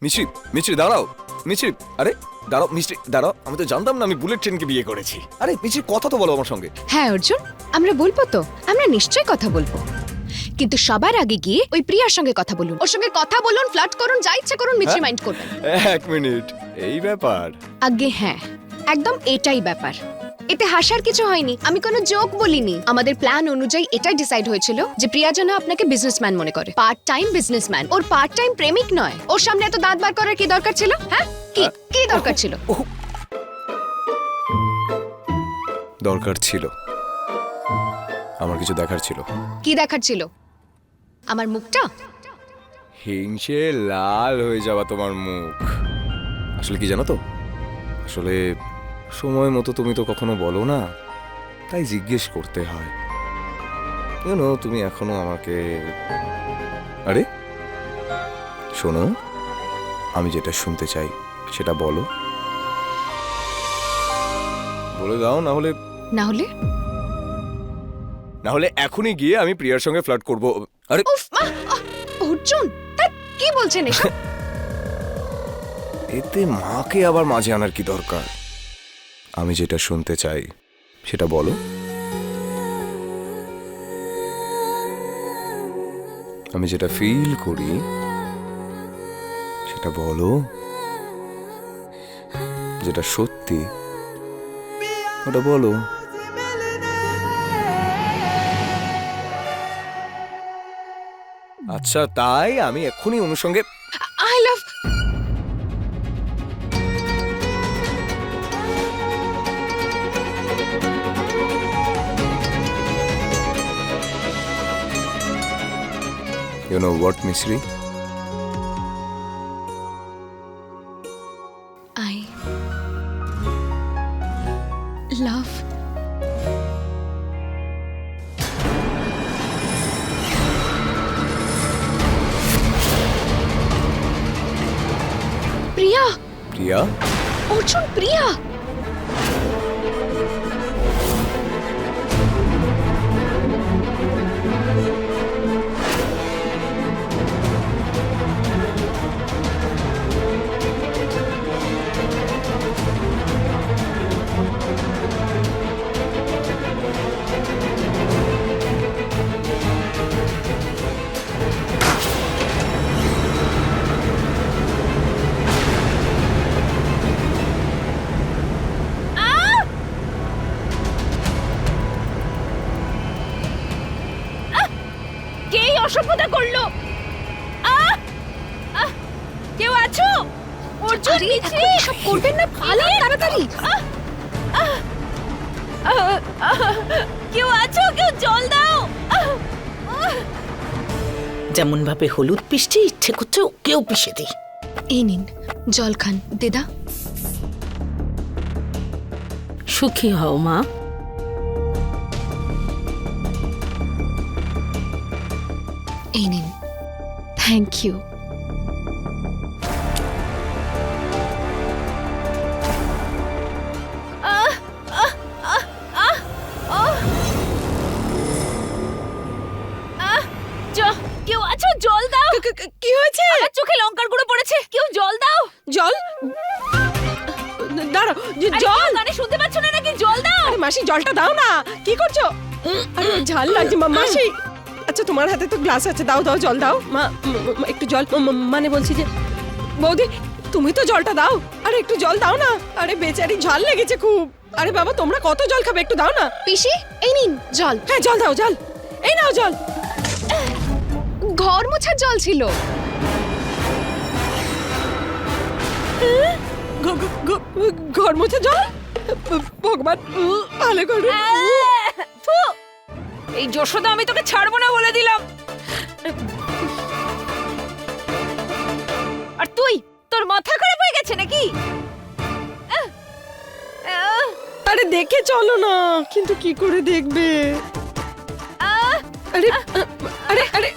মিষ্টি মিষ্টি দাঁড়াও, মিষ্টি আরে দাঁড়াও, মিষ্টি দাঁড়াও, আমি তো জানতাম না আমি বুলেট ট্রেনকে বিয়ে করেছি। আরে মিষ্টি কথা তো বলো আমার সঙ্গে। হ্যাঁ অর্জুন, আমরা বলবো তো, আমরা নিশ্চয়ই কথা বলবো, কিন্তু সবার আগে গিয়ে ওই প্রিয়ার সঙ্গে কথা বলুন, ওর সঙ্গে কথা বলুন, ফ্লার্ট করুন, যা ইচ্ছে করুন, মিষ্টি মাইন্ড করবেন। এক মিনিট, এই ব্যাপার? আগে হ্যাঁ, একদম এটাই ব্যাপার। এতে হাসার কিছু হয়নি, আমি কোনো জোক বলিনি। আমাদের প্ল্যান অনুযায়ী এটাই ডিসাইড হয়েছিল যে প্রিয়া যেন আপনাকে বিজনেসম্যান মনে করে, পার্ট টাইম বিজনেসম্যান, ওর পার্ট টাইম প্রেমিক নয়। ওর সামনে এত দাঁত বার করার কি দরকার ছিল? হ্যাঁ, কি কি দরকার ছিল? দরকার ছিল, আমার কিছু দেখার ছিল। কি দেখার ছিল? আমার মুখটা? হিংসে লাল হয়ে যাওয়া তোমার মুখ। আসলে কি জানো তো, আসলে সময় মতো তুমি তো কখনো বলো না, তাই জিজ্ঞেস করতে হয়। জানো তুমি এখনো আমাকে, আরে শোনো, আমি যেটা শুনতে চাই সেটা বলো, বলে দাও, না হলে না হলে? না হলে এখনই গিয়ে আমি প্রিয়ার সঙ্গে ফ্লার্ট করব। আরে উফ মা, অর্জুন কি বলছেন এসব? এতে মাকে আবার মাঝে আনার কি দরকার? আমি যেটা শুনতে চাই সেটা বলো। আমি যেটা ফিল করি সেটা বলো। যেটা সত্যি ওটা বলো। আচ্ছা তাই আমি এক্ষুনি অনুসঙ্গে I love You know what, Misri? I love Priya. Priya? Arjun, Priya. কে অসভ্যতা করলো? কেউ আছো? অর্জুন নিচে সব করবেন না, পালান তাড়াতাড়ি। কেউ আছো? কেউ জল দাও। যেমন ভাবে হলুদ পিষতে ইচ্ছে করছে ওকেও পিষে দিই। এই নিন জল খান দিদা। সুখী হও মা। এই নিন। Thank you. কেউ আছো? জল দাও। কি হয়েছে? আমার চোখে লঙ্কার গুঁড়ো পড়েছে, কেউ জল দাও। জল? দাঁড়াও, জল মানে শুনতে পাচ্ছ না নাকি? জল দাও। আরে মাসি জলটা দাও না, কি করছো? আরে ঝাল লাগছে মাসি। আচ্ছা তোমার হাতে তো গ্লাস আছে, দাও দাও জল দাও। মা একটু জল, মানে বলছি যে বৌদি তুমি তো জলটা দাও, আরে একটু জল দাও না। আরে বেচারি ঝাল লেগেছে খুব। আরে বাবা তোমরা কত জল খাবে, একটু দাও না। পিসি এই নিন জল। হ্যাঁ জল দাও, জল এই নাও জল। ঘর মোছার জল ছিল। ঘর মোছা জল? ভগবান ভালো করো। এই যশোদা আমি তোকে ছাড়বো না বলে দিলাম। আর তুই, তোর মাথা খারাপ হয়ে গেছে নাকি? আরে দেখে চলো না। কিন্তু কি করে দেখবে? আরে আরে আরে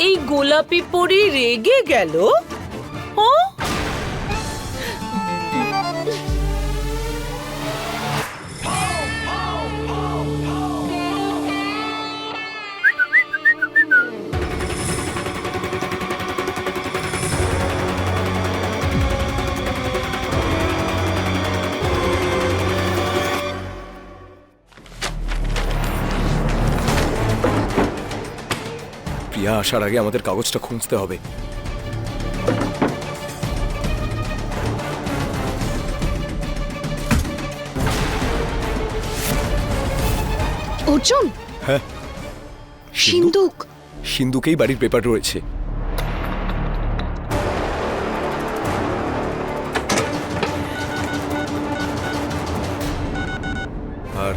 এই গোলাপি পরি রেগে গেল। আসার আগে আমাদের কাগজটা খুঁজতে হবে। অর্জুন, হ্যাঁ, সিন্দুক। সিন্ধুকেই বাড়ির পেপার রয়েছে। আর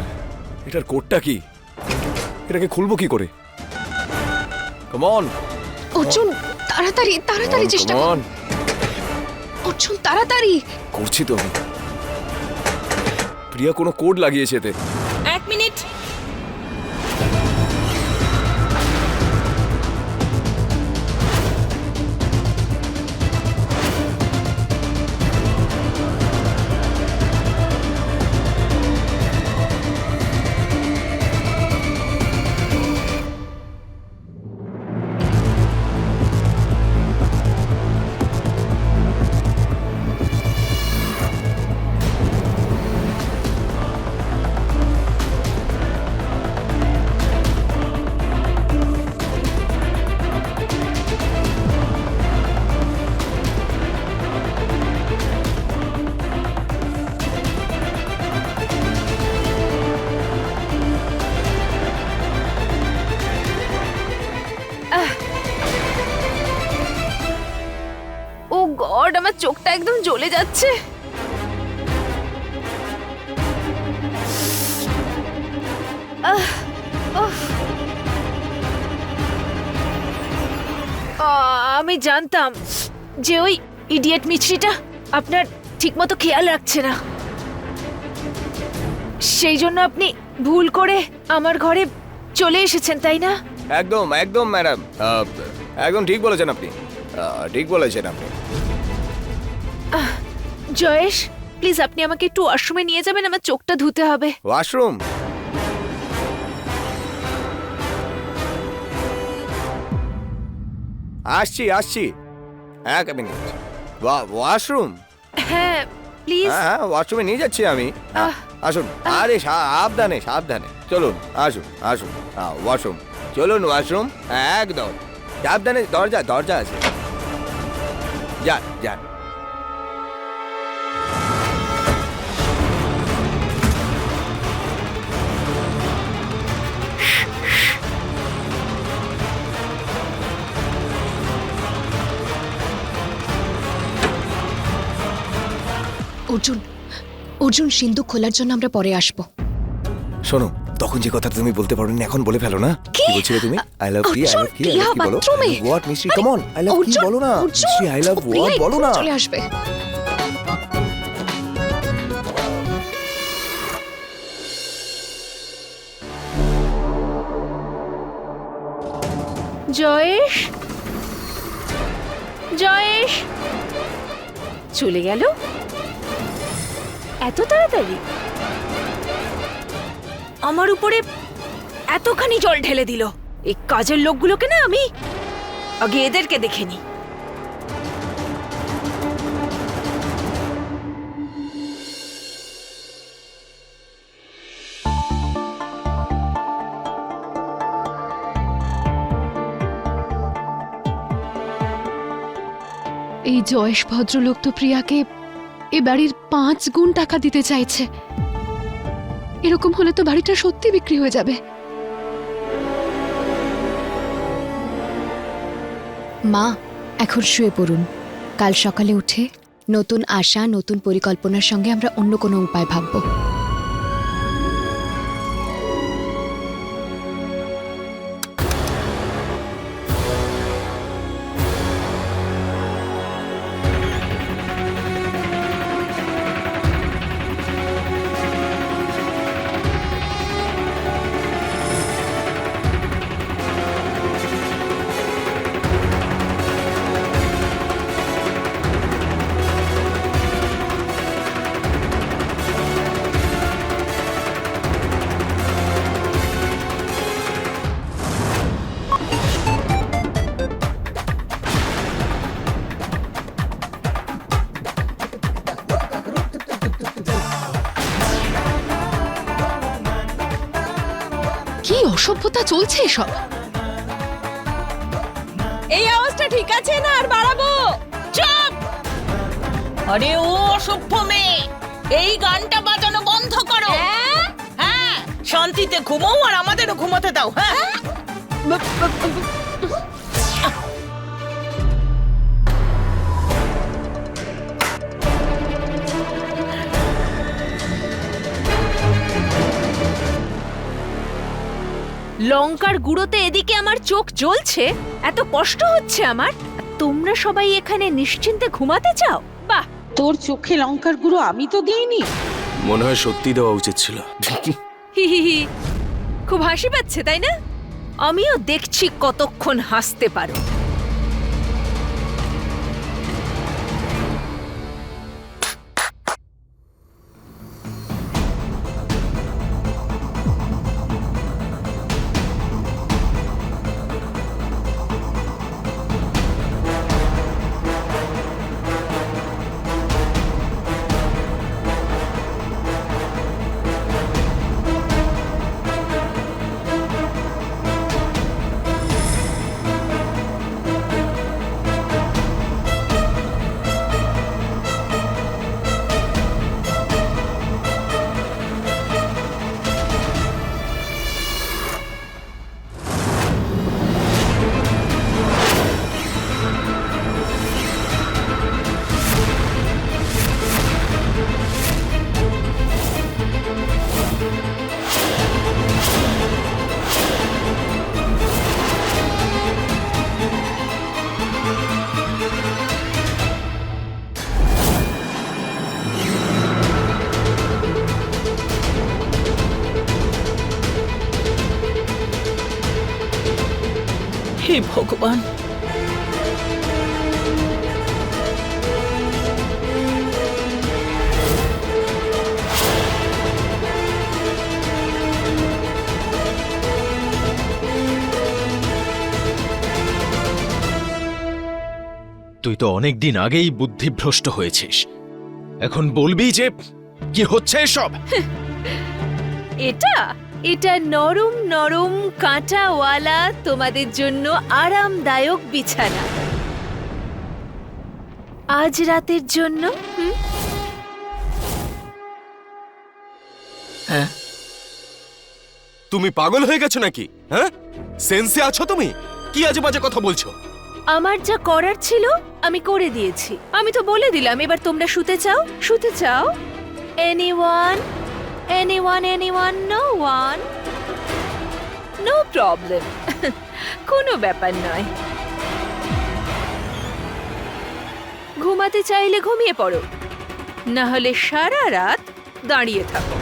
এটার কোডটা কি? এটাকে খুলবো কি করে? কাম অন, অর্জুন, তাড়াতাড়ি তাড়াতাড়ি চেষ্টা কর। অর্জুন, তাড়াতাড়ি। করছি তো আমি। প্রিয়া কোনো কোড লাগিয়েছে এতে। 1 মিনিট। ও গড, আমার চোখটা একদম জ্বলে যাচ্ছে। আমি জানতাম যে ওই ইডিয়েট মিছরিটা আপনার ঠিকমতো খেয়াল রাখছে না, সেই জন্য আপনি ভুল করে আমার ঘরে চলে এসেছেন, তাই না? একদম একদম ম্যাডাম, একদম ঠিক বলেছেন আপনি, ঠিক বলেছেন আপনি। জয়েশ, প্লিজ আপনি আমাকে একটু ওয়াশরুমে নিয়ে যাবেন, আমার চোখটা ধুতে হবে। ওয়াশরুম? আসছি আসছি, এক মিনিট। ওয়াশরুম? হ্যাঁ প্লিজ। হ্যাঁ, ওয়াশরুমে নিয়ে যাচ্ছি আমি। আসুন, আরে সাবধানে সাবধানে, চলুন, আসুন আসুন। ওয়াশরুম, চলুন ওয়াশরুম, একদম সাবধানে। দরজা দরজা আছে, যান যান। অর্জুন, অর্জুন, সিন্দুক খোলার জন্য আমরা পরে আসবো। শোনো, তখন যে কথা তুমি বলতে পারো না, এখন বলে ফেলো না। কি বলছিলে তুমি? আই লাভ কি, আই লাভ কি, আই লাভ কি বলো? What mystery? Come on, I love কি বলো না। মিস্ট্রি, আই লাভ হোয়াট বলো না। চলে আসবে। জয়েশ, জয়েশ চলে গেল এত তাড়াতাড়ি? আমার উপরে এতখানি জল ঢেলে দিল। এই কাজের লোকগুলোকে না আমি আগে এদেরকে দেখে নি। এই জয়েশ ভদ্রলোক তো প্রিয়াকে এ বাড়ির 5 গুণ টাকা দিতে চাইছে। এরকম হলে তো বাড়িটা সত্যি বিক্রি হয়ে যাবে। মা, এখন শুয়ে পড়ুন। কাল সকালে উঠে নতুন আশা, নতুন পরিকল্পনার সঙ্গে আমরা অন্য কোনো উপায় ভাববো। কি অসভ্যতা চলছে এসব! আচ্ছা ঠিক আছে না আর বাড়াবো। চুপ! আরে ও অসভ্য মেয়ে, এই গানটা বাজানো বন্ধ করো। হ্যাঁ, শান্তিতে ঘুমাও আর আমাদেরও ঘুমাতে দাও। হ্যাঁ, লঙ্কার গুঁড়োতে এদিকে আমার চোখ জ্বলছে, এত কষ্ট হচ্ছে আমার, আর তোমরা সবাই এখানে নিশ্চিন্তে ঘুমাতে চাও? বাহ! তোর চোখে লঙ্কার গুঁড়ো আমি তো দিইনি। মনে হয় সত্যি দেওয়া উচিত ছিল। হি হি হি, খুব হাসি পাচ্ছে তাই না? আমিও দেখছি কতক্ষণ হাসতে পারো। হে ভগবান, তুই তো অনেক দিন আগেই বুদ্ধিভ্রষ্ট হয়েছিস, এখন বলবি যে কি হচ্ছে এসব? এটা এটা নরম নরম কাঁটাওয়ালা তোমাদের জন্য আরামদায়ক বিছানা আজ রাতের জন্য। তুমি পাগল হয়ে গেছো নাকি? হ্যাঁ, সেন্সে আছো তুমি? কি আজে বাজে কথা বলছো? আমার যা করার ছিল আমি করে দিয়েছি। আমি তো বলে দিলাম, এবার তোমরা শুতে চাও? শুতে চাও? Anyone anyone anyone? No one? No problem, কোনো ব্যাপার নয়। ঘুমাতে চাইলে ঘুমিয়ে পড়ো, না হলে সারা রাত দাঁড়িয়ে থাকো।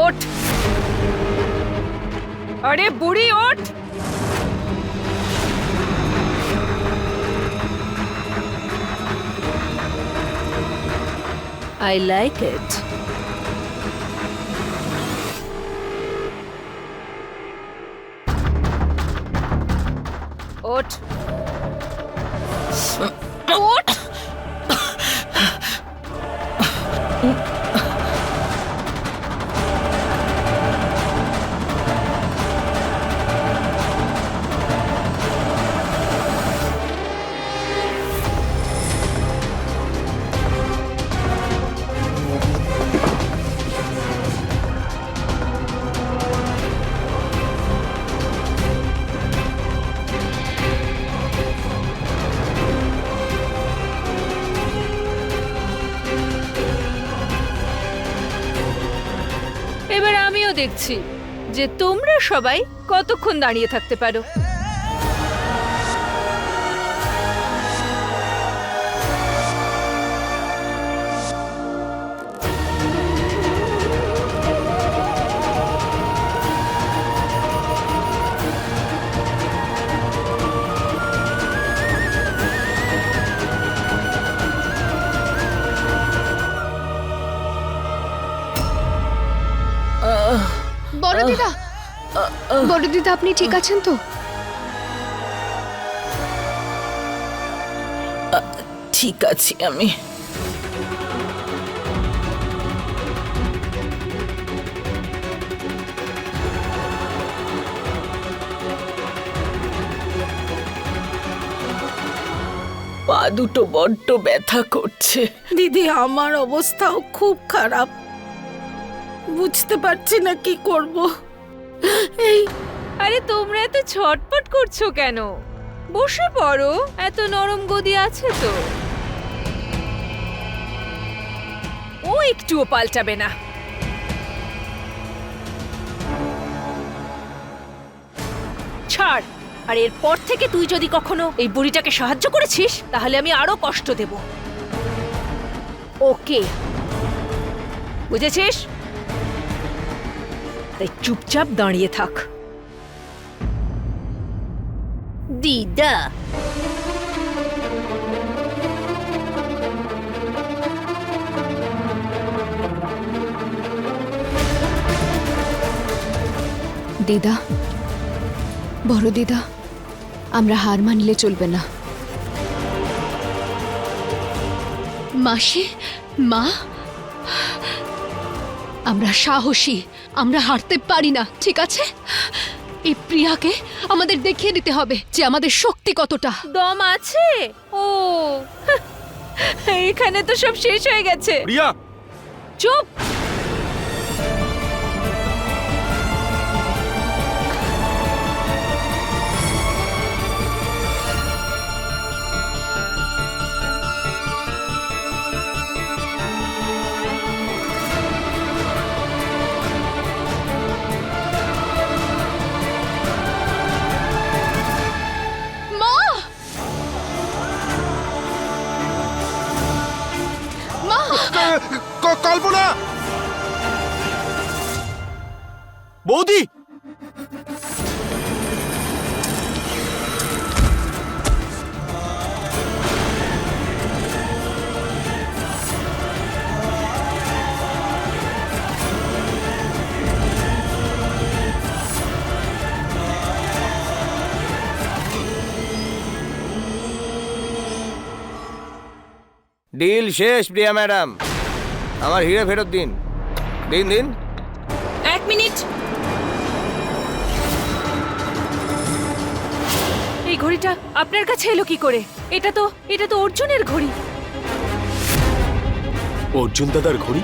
ওঠ! আরে বুড়ি ওঠ! I like it. ওঠ! ওঠ! এবার আমিও দেখছি যে তোমরা সবাই কতক্ষণ দাঁড়িয়ে থাকতে পারো। বড় দিদা, বড় দিদা আপনি ঠিক আছেন তো? ঠিক আছি আমি। পা দুটো বড্ড ব্যথা করছে। দিদি আমার অবস্থাও খুব খারাপ, বুঝতে পারছি না কি করব। এই আরে তোমরা এত ছটপট করছো কেন? বসে পড়ো, এত নরম গদি আছে তো। ও একটুও পাল্টাবে না। ছাড়। আর এরপর থেকে তুই যদি কখনো এই বুড়িটাকে সাহায্য করেছিস তাহলে আমি আরো কষ্ট দেব। ওকে, বুঝেছিস? তাই চুপচাপ দাঁড়িয়ে থাক। দিদা, দিদা, বড় দিদা, আমরা হার মানলে চলবে না। মাসি, মা, আমরা সাহসী, আমরা হারতে পারি না, ঠিক আছে? এই প্রিয়াকে আমাদের দেখিয়ে দিতে হবে যে আমাদের শক্তি কতটা। দম আছে? ও এখানে তো সব শেষ হয়ে গেছে। প্রিয়া, চুপ। কল্পনা, বৌদি, ডিল শেষ প্রিয়া ম্যাডাম, আমার হিরে ফেরত দিন। দিন দিন। 1 মিনিট। এই ঘড়িটা আপনার কাছে এলো কি করে? এটা তো অর্জুনের ঘড়ি। অর্জুন দাদার ঘড়ি?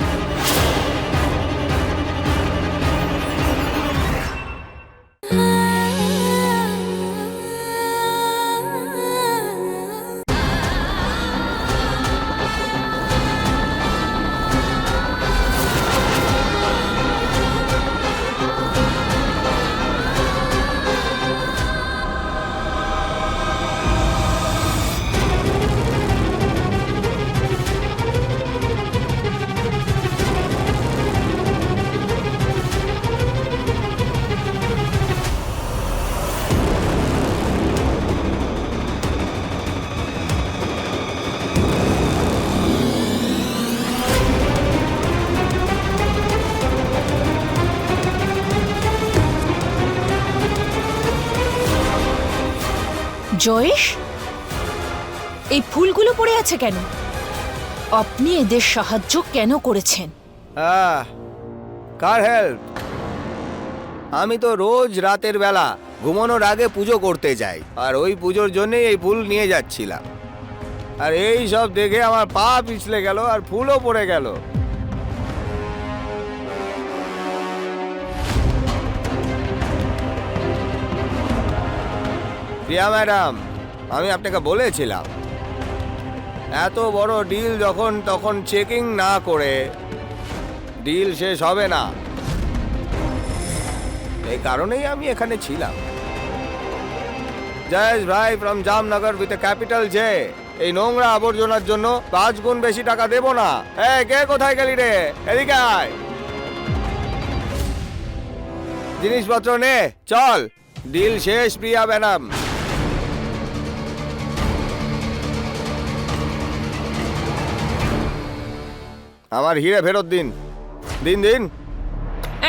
জয়েশ, এই ফুলগুলো পড়ে আছে কেন? আপনি এদের সাহায্য কেন করেছেন? কার হেল্প? আমি তো রোজ রাতের বেলা ঘুমানোর আগে পুজো করতে যাই, আর ওই পুজোর জন্যই এই ফুল নিয়ে যাচ্ছিলাম। আর এই সব দেখে আমার পা পিছলে গেল আর ফুলও পড়ে গেল। প্রিয়া ম্যাডাম, আমি আপনাকে বলেছিলাম এত বড় ডিল যখন তখন চেকিং না করে ডিল শেষ হবে না। এই কারণেই আমি এখানে ছিলাম। জয়েশ ভাই from Jamnagar with capital J, এই নোংরা আবর্জনার জন্য 5 গুণ বেশি টাকা দেব না। কে কোথায় গেলি রে? এদিকে আয়, জিনিসপত্র নে, চল। ডিল শেষ প্রিয়া ম্যাডাম। আমার হিরে ফেরত দিন। দিন দিন।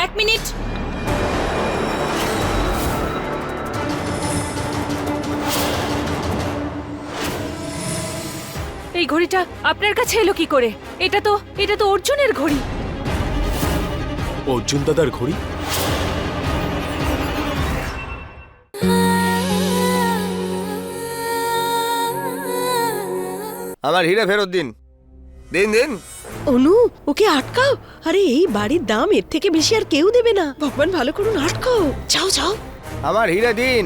1 মিনিট। এই এই ঘড়িটা আপনার কাছে এলো কি করে? এটা তো অর্জুনের ঘড়ি। অর্জুন দাদার ঘড়ি? আমার হিরে ফেরত দিন, দিন দিন। অনু, ওকে আটকাও। আরে এই বাড়ির দাম এর থেকে বেশি আর কেউ দেবে না। ভগবান ভালো করুন, আটকাও। যাও যাও। আমার হিরে দিন।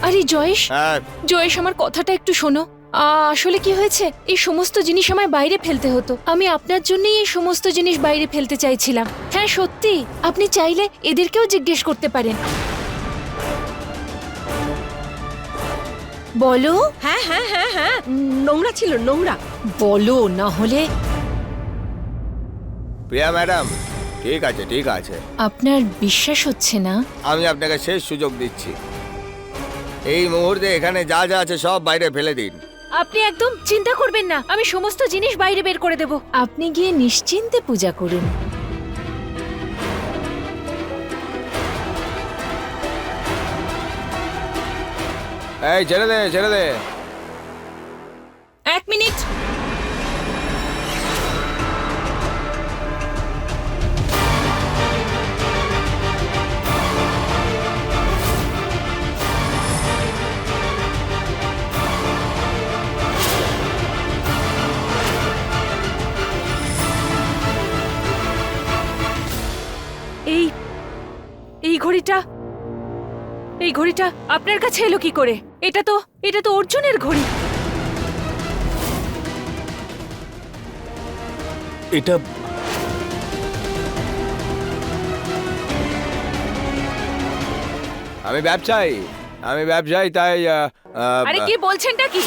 আরে জয়েশ, হ্যাঁ, জয়েশ আমার কথাটা একটু শোনো। আসলে কি হয়েছে, এই সমস্ত জিনিস আমায় বাইরে ফেলতে হতো। আমি আপনার জন্যই এই সমস্ত জিনিস বাইরে ফেলতে চাইছিলাম। হ্যাঁ সত্যি, আপনি চাইলে এদেরকেও জিজ্ঞেস করতে পারেন। বলো। হ্যাঁ হ্যাঁ হ্যাঁ হ্যাঁ, নোংরা ছিল, নোংরা। বলো না হলে। প্রিয়া ম্যাডাম, ঠিক আছে ঠিক আছে, আপনার বিশ্বাস হচ্ছে না? আমি আপনাকে শেষ সুযোগ দিচ্ছি। এই মুহূর্তে এখানে যা যা আছে সব বাইরে ফেলে দিন। আপনি একদম চিন্তা করবেন না, আমি সমস্ত জিনিস বাইরে বের করে দেব। আপনি গিয়ে নিশ্চিন্তে পূজা করুন। এই ছেড়ে দে, ছেড়ে দে। 1 মিনিট। এই ঘড়িটা আপনার কাছে এলো কি করে? এটা তো অর্জুনের ঘড়ি। এটা আমি ব্যবসায়ী, তাই আরে কি বলছেনটা কি?